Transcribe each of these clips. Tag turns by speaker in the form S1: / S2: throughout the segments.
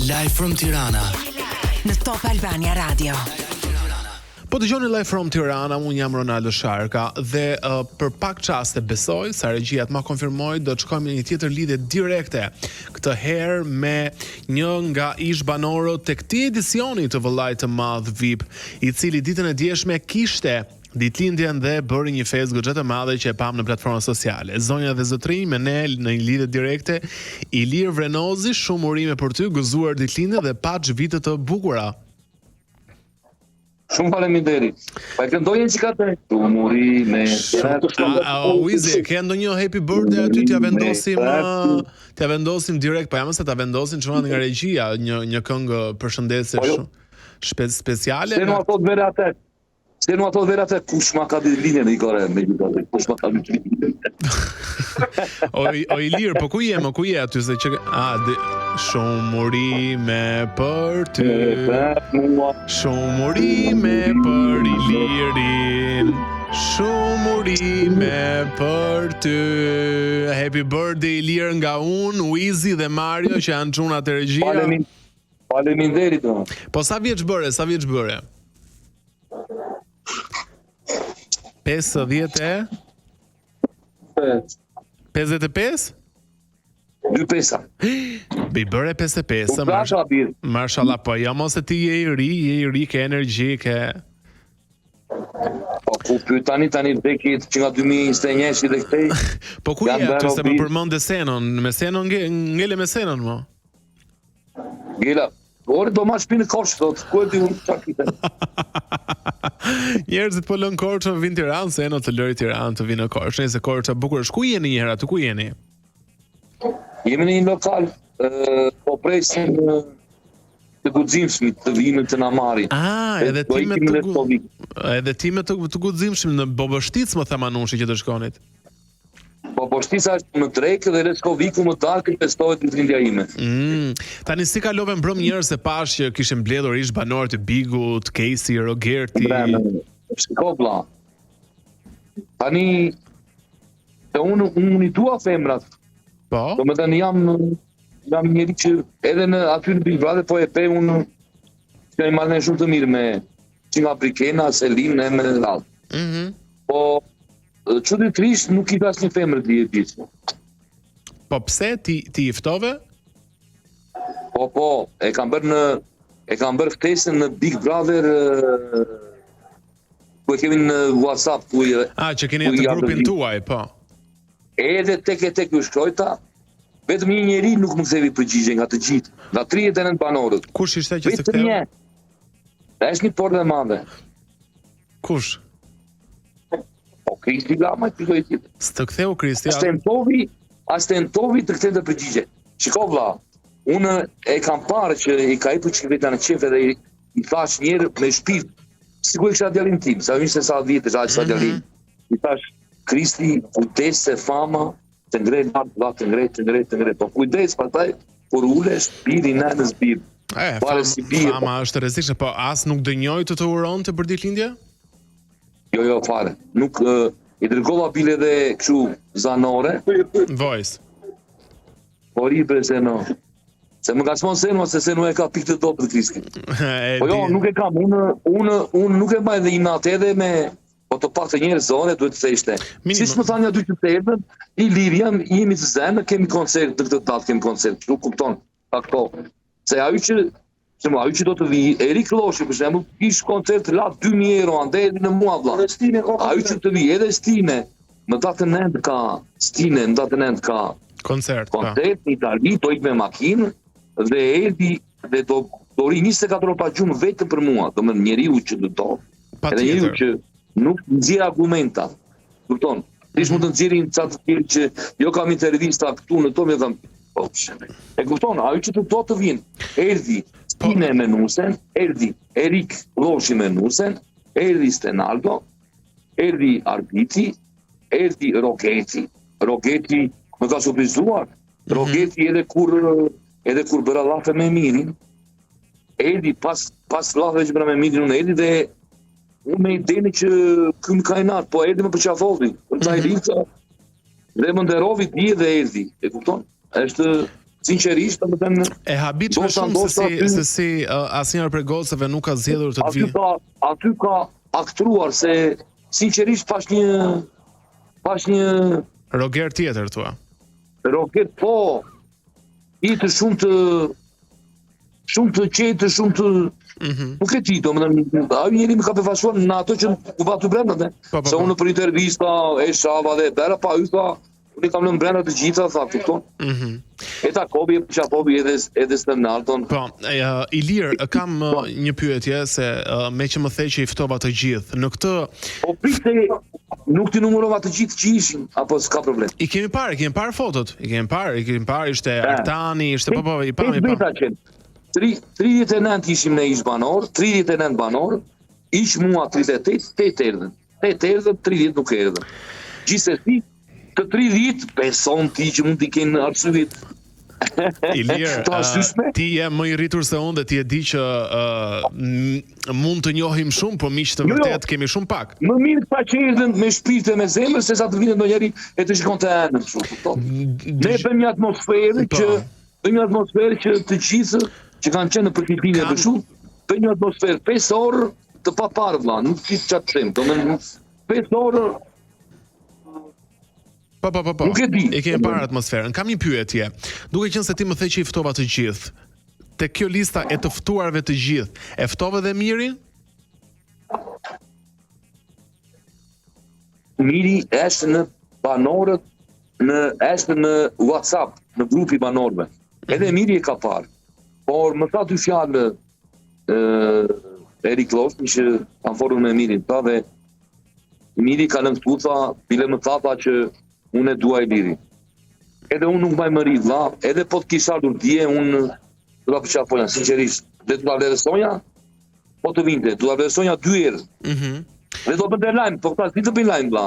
S1: Live from Tirana
S2: në Top Albania Radio.
S3: Po dëgjoni Live from Tirana, unë jam Ronaldo Sharka dhe për pak çaste besoj, sa regjia të ma konfirmoj, do të shkojmë në një tjetër lidhje direkte. Këtë herë me një nga ish banorët të këtij edicioni të vëllait të madh VIP, i cili ditën e djeshme kishte ditëlindjen dhe bëri një festë goxha të madhe që e pam në platformat sociale. Zonja dhe zotrinj, me ne në një lidhje direkte, Ilir Vrenozi, shumë urime për ty, gëzuar ditëlindje dhe paç vite të bukura.
S4: Shumë faleminderit. Pa e këndoj një qika të muri me...
S3: Wizi, ke ndonjë happy birthday aty, t'ja vendosim direkt, pa jam se ta vendosin çunat nga regjia, një këngë përshëndetje speciale.
S4: Se nu ato vera atë kush ma ka ditë linjën e i kore me gjithë, kush ma ka ditë linjën.
S3: O Ilir, po ku je aty se që... Shumë urime për ty, shumë urime për Ilirin, shumë urime për ty. Happy birthday Ilir nga unë, Wizi dhe Mario që janë çunat e regjia.
S4: Faleminderit.
S3: Po sa vjeç bëre? 55?
S4: 25.
S3: Bi bëre 55, mashallah, po jo mos e ti je i ri, ke energji, ke...
S4: Po ku pyet tani vdekjet që nga 2021 dhe këtej.
S3: Po ku je aty se më përmend Senon, me Senon ngele me Senon mo.
S4: Gela, ore do ma shpinë kosh, ku e di unë çakite.
S3: Njerëzit po lën Korçën vinë Tiranë, Senon të lëri Tiranë të vinë në Korçë, nëse Korça bukur është. Ku jeni një herë aty, ku jeni?
S4: Jemi në një lokal, po presim të guximshmit të vinë të na marrin.
S3: Edhe time të guximshmit në Bobështic më tha Manushi që të shkonit.
S4: Bobështica është në Drekë dhe Leskoviku më darkë festohet ditëlindja ime.
S3: Tani si kalove mbrëm njerëz se pash që kishin mbledhur ish banorë të Bigut, Casey, Rogerti.
S4: Shiko vlla. Tani unë i dua femrat.
S3: Po?
S4: Do me thënë jam njeri që edhe në aty në Big Brother po e pe unë që e marrë shumë të mirë me që nga Brikena, Selin, e me në radhë. Po çuditërisht nuk i pas një femër të jetë.
S3: Po pse ti i ftove?
S4: Po, e kam bërë ftesën në Big Brother ku e kemi në WhatsApp
S3: që keni të grupin tuaj, po.
S4: Edhe tek u shkrojta, vetëm një njeri nuk më kthevi përgjigje nga të gjithë, nga 39 banorët.
S3: Kush ishte që se ktheu?
S4: Vetëm një. Është një portë e madhe.
S3: Kush?
S4: Po Kristi Lama i pyetoi ti.
S3: S'të ktheu Kristi?
S4: Astentovi të kthente përgjigje. Shiko vlla, unë e kam parë që i ka hipur çiveta në qef edhe i thash njerë me shpirt. Sigur kisha djalin tim, sa ishte sa vjetë, sa djalin. I thash Kristi, kujdes se fama të ngrej lartë, të ngrej. Po kujdes, pastaj, kur ulesh, biri nënës birë.
S3: Fama është rrezikshme, po as nuk dënjoj të uronte për ditëlindje?
S4: Jo, fare. Nuk i dërgova bile dhe kështu zanore.
S3: Voice.
S4: Po ribre se no. Se më ka shmon Senu, se Senu e ka pikë të topë të Kristi. Po jo, nuk e kam. Unë nuk e baj dhe i natë edhe me... Po të pak të njerë zone, duhet të theshte. Si që më thani a dy qytetën, i Lirian, jemi të zemë, kemi koncert, në këtë datë kemi koncert, nuk kupton, takto. Se ajo që do të vi, Erik Loshi, për shemë, ish koncert, la 2.000 euro, ande edhe në mua, bla. Ajo që të vi, edhe Stine, në datën end ka
S3: koncert
S4: në Itali, do ik me makinë, dhe Edi, dhe do ri 24 pa gjumë vetëm për mua, do më njeriu që do to, edhe njeriu që nuk nxjerr argumenta. Kupton? Tish mund të nxjerrin ca të tjerë që jo kam intervista këtu në tomë kam. Po. E kupton? Ajo që të vinë. Erdhi Stine Menusen, erdhi Erik Loshi Menusen, erdhi Stenaldo, erdhi Arbiti, erdhi Rogeti. Rogeti më ka surprizuar. Rogeti edhe kur bëra llafe me Mirin, erdhi pas llafeve që bëra me Mirin, unë erdhi dhe unë me ideni që këmë kajnat, po erdi më përqafovi, dhe më nderovi dje dhe erdi, e kupton? Është sinqerisht, domethënë
S3: e habitshme shumë se si asnjëherë prej gocëve nuk ka zgjedhur të vi.
S4: Aty ka aktruar se sinqerisht pash një
S3: Roger tjetër thua.
S4: Roger po i të shumë të qetë, shumë të nuk e di, domethënë ai njeri më ka befasuar në ato që u vatu brenda, se unë për intervista e shava dhe bera pa hypa, unë kam lënë brenda të gjitha, tha kupton. E Takobi, Çapobi edhe Sternaldon.
S3: Po, Ilir, kam një pyetje se me që më the që i ftova të gjithë, në këtë
S4: po prite nuk ti numërova të gjithë që ishin, apo s'ka problem.
S3: I kemi parë fotot, i kemi parë, ishte Artani, ishte po, i pam.
S4: 39 ishim në ish banor, 39 banor, ish mua 38, 8 erdhen. 8 erdhen, 30 nuk erdhen. Gjithsesi, të 30 beson ti që mund t'i kenë arsyet.
S3: Ilir, ti je më i rritur se unë dhe ti e di që mund të njohim shumë, po miq të vërtet kemi shumë pak.
S4: Më mirë pa që erdhen me shpirtë me zemër se sa të vinë ndonjëri e të shikon të enën kështu. Ne bëjmë një atmosferë që të gjithë që kanë qenë në përfitimin e bëshut, bëjmë një atmosferë 5 orë të paparë vëlla, nuk di çfarë të them, domethënë 5 orë.
S3: Po.
S4: Nuk e di.
S3: E kemi parë atmosferën. Kam një pyetje. Duke qenë se ti më the që i ftova të gjithë, te kjo lista e të ftuarve të gjithë, e ftove dhe Mirin?
S4: Miri është në banorët, është në WhatsApp, në grupi banorëve. Edhe Miri e ka parë. Por më tha dy fjalë Erik Lofti që kanë folur me Mirin, tha dhe Miri ka lëngtu, tha, bile më tha që unë e dua Ilirin. Edhe unë nuk mbaj më ri, vlla, edhe po të kisha ardhur dje, unë do ta përqafoja, sinqerisht. Dhe do ta vlerësoja, po të vinte, do ta vlerësoja 2 herë. Dhe do bënte lajm, po ta di të bëj lajm, vlla.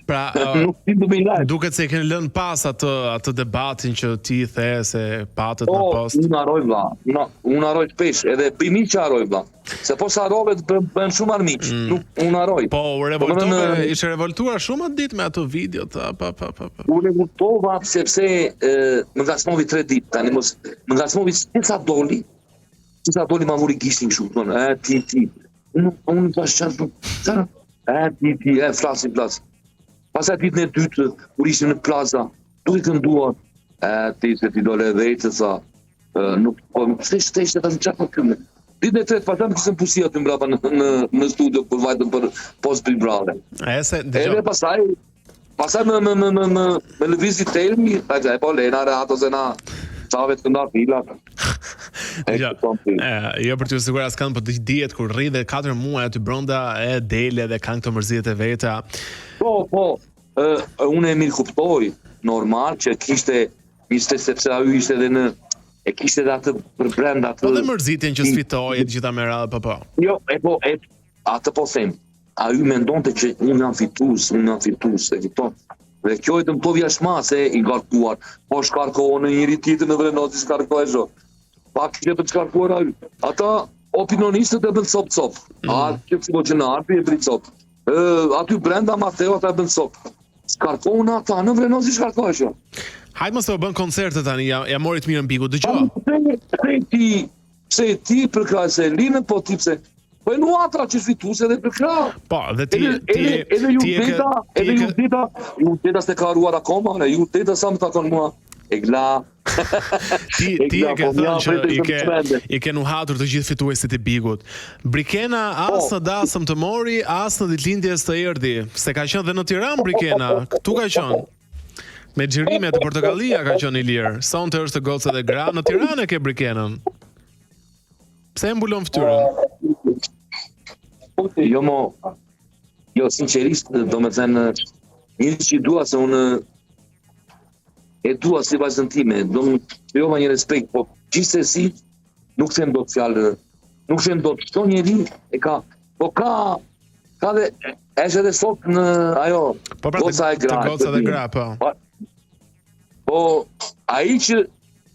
S3: Pra, duket se keni lënë pas atë debatin që ti the se patët në post.
S4: Unë haroj vlla, unë haroj shpesh, edhe bëjmë që haroj vlla. Se po sa harove të bën shumë armiq, unë haroj.
S3: Po, ishe revoltuar shumë atë ditë me ato videot, pa.
S4: U revoltova sepse më ngasmovi 3 ditë, tani mos më ngasmovi sa doli ma vuri gishtin kështu, ti. Unë tash çfarë? Ti, flasim plas. Pasaj ditën e dytë, kur ishim në plaza, duke kënduar, ti se ti dole vetë, sa, nuk, po, shtesh, ta në qatë për këmë. Ditën e tretë, pasaj më kësën pusia të mbrapa në studio, për vajtën për post Big Brother. Edhe pasaj me lëvizit telmi, po, Lena, Reato, Zena, qave të nda filat.
S3: Jo për t'ju siguar askan, po dihet kur rri dhe 4 muaj aty brenda e dele dhe kanë këto mërzijet e veta.
S4: Po, unë e mirë kuptoj, normal që kishte sepse ai ishte edhe në e kishte edhe atë për brenda atë.
S3: Po dhe mërzitjen që sfitoi e gjitha me radhë, po.
S4: Jo, atë po them. Ai mendonte që unë jam fitues, e kupton. Dhe kjo e të më të vjashma se i ngarkuar, po shkarkohë në njëri tjetër në Vrenoti shkarkohë e zho. Pak që të shkarkuar a ju. Ata opinionistët e bën cop. Që po që në arpi e bën cop. Aty brenda Mateo ata e bën cop. Shkarkohën ata në Vrenoti shkarkohë e zho.
S3: Hajtë mos të bën koncerte tani, ja mori të mirën piku, dëgjoj.
S4: Pse ti për krahë se linën, po ti pse... Po e nuatra që fituse edhe për krahë.
S3: Po, dhe ti...
S4: Edhe ju teta s'te ka haruar akoma, ju teta sa më takon mua. E gla.
S3: Ti e ke thënë që i ke nuhatur të gjithë fituesit e Bigut. Brikena as në dasëm të mori, as në ditëlindjes të erdhi. Se ka qenë dhe në Tiranë Brikena, këtu ka qenë. Me xhirime të portokallia ka qenë Ilir. Sonte është goca dhe gra, në Tiranë e ke Brikenën. Pse e mbulon fytyrën?
S4: Jo, sinqerisht, do me thënë, një që i dua se unë e dua si vazhdën time, do më jova një respekt, po gjithsesi nuk them do të fjallë, nuk them do të shto njeri, e ka, po ka dhe, është edhe sot në ajo, goca e gra.
S3: Goca dhe gra, po.
S4: Po, aji që,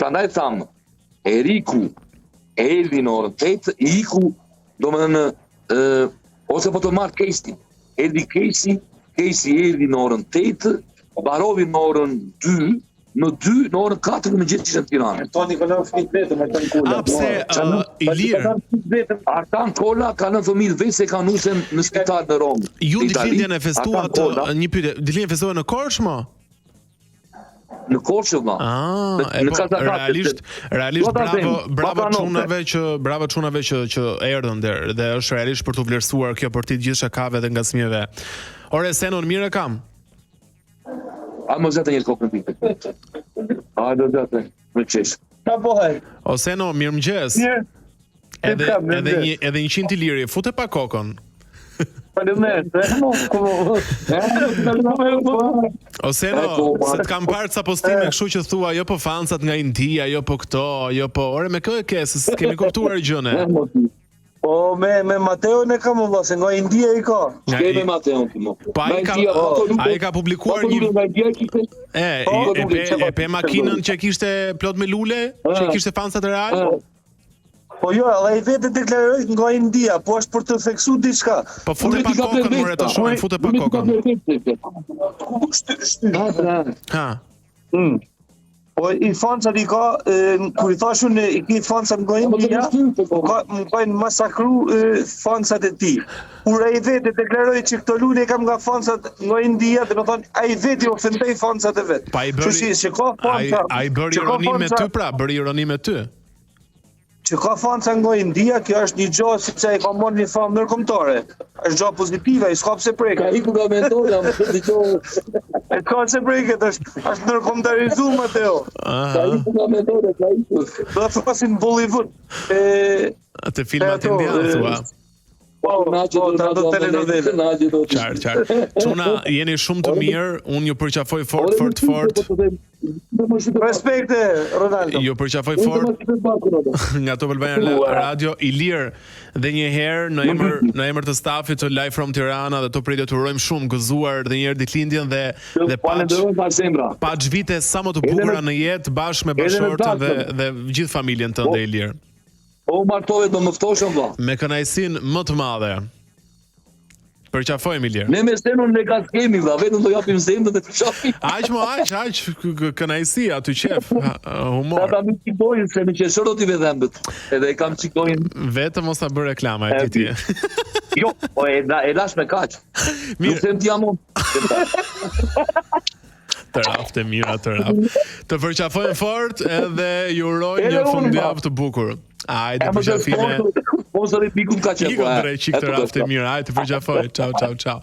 S4: prandaj thamë, Eriku, Elvi në orën 8, Iku, do më në, ose po të marrë Casey, Elvi Casey Elvi në orën 8, Barovi në orën 2, në 2 në orën 4 në mëngjes ishte në Tiranë.
S1: Toni kanë fëmijë vetëm me kanë kola.
S3: Pse Ilir,
S4: Ata në kola kanë fëmijë vetë se kanë usën në spital në Romë.
S3: ju ditëlindjen e festuat një pyetje, ditëlindjen festuat në Korçë më?
S4: Në Korçë valla.
S3: Realisht bravo çunave që erdhën der dhe është realisht për të vlerësuar kjo për ti gjithë shakave dhe ngacmieve. Ore Senon mirë kam.
S4: A më zëtë një kokën pikë. A do zëtë, më qesh.
S1: Ta bëhet.
S3: O Seno, mirëmëngjes. Edhe 100 liri, fute pa kokën.
S1: Faleminderit.
S3: O Seno, se të kam parë ca postime kështu që thua jo po fansat nga India, jo po këto, jo po. Ore me kë e ke, se s'kemi kuptuar gjëne.
S1: Po me Mateo ne kam valla se nga India i ka.
S4: Shkej me Mateo ti mo.
S3: Ai ka publikuar një e pe makinën që kishte plot me lule, që kishte fansat e Real.
S1: Po jo, ai vetë deklaroi nga India, po është për të theksuar diçka.
S3: Po fute pa kokën, more të shohim, fute pa kokën. Ha.
S1: Po i fansat i ka, kur i thashun i ki fansat nga India, më kanë masakru fansat e ti. Kur ai vetë deklaroi që këto lule kam nga fansat nga India, dhe më thonë, ai vetë i ofendoi fansat e vetë.
S3: Pa i bëri ironi me ty pra, bëri ironi me ty.
S1: Që ka fansa nga India, kjo është një gjë sepse ai ka marrë një famë ndërkombëtare. Është gjë pozitive, ai s'ka pse prek.
S4: Ka iku nga mendoja, më dëgjoj.
S1: E ka pse preket, është ndërkombëtarizuar Mateo.
S4: Ka iku nga mendoja, ka iku.
S1: Do të thosin Bollywood.
S3: Të filmat indian thua. Qartë. Çuna, jeni shumë të mirë, unë ju përqafoj fort.
S1: Respekte, Ronaldo.
S3: Ju përqafoj fort nga Top Albania Radio, Ilir, dhe një herë në emër të stafit të Live from Tirana dhe Top Radio të urojmë shumë gëzuar dhe një herë ditëlindjen dhe paç vite sa më të bukura në jetë bashkë me bashkëshortën dhe gjithë familjen tënde Ilir.
S4: O martove do më ftoshëm vlla.
S3: Me kënaqësinë më të madhe. Përqafojmë Ilir.
S4: Ne me Senon ne ka skemi vlla, vetëm do japim zemrën dhe të shohim.
S3: Aq, kënaqësi aty qef, humor.
S4: Ata më shikojnë se më qeshoro ti vedhembët. Edhe e kam shikojnë.
S3: Vetëm mos ta bër reklama e ti.
S4: Jo, po e lash me kaq. Mirë, them ti jam
S3: Të rafte mira, të rafte. Të përqafojmë fort edhe ju uroj një fundjavë të bukur. Hajde përqafime.
S4: Sponsorit pikun ka qenë.
S3: Ikon drejt çik të rafte mirë. Hajde përqafoj. Ciao.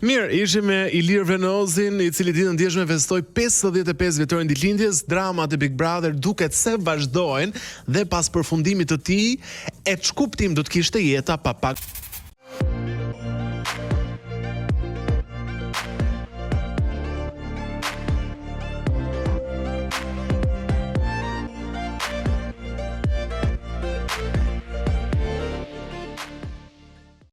S3: Mirë, ishim me Ilir Venozin, i cili ditën e djeshme festoi 55 vjetorin ditëlindjes. Dramat e Big Brother duket se vazhdojnë dhe pas përfundimit të tij, e ç'kuptim do të kishte jeta pa pak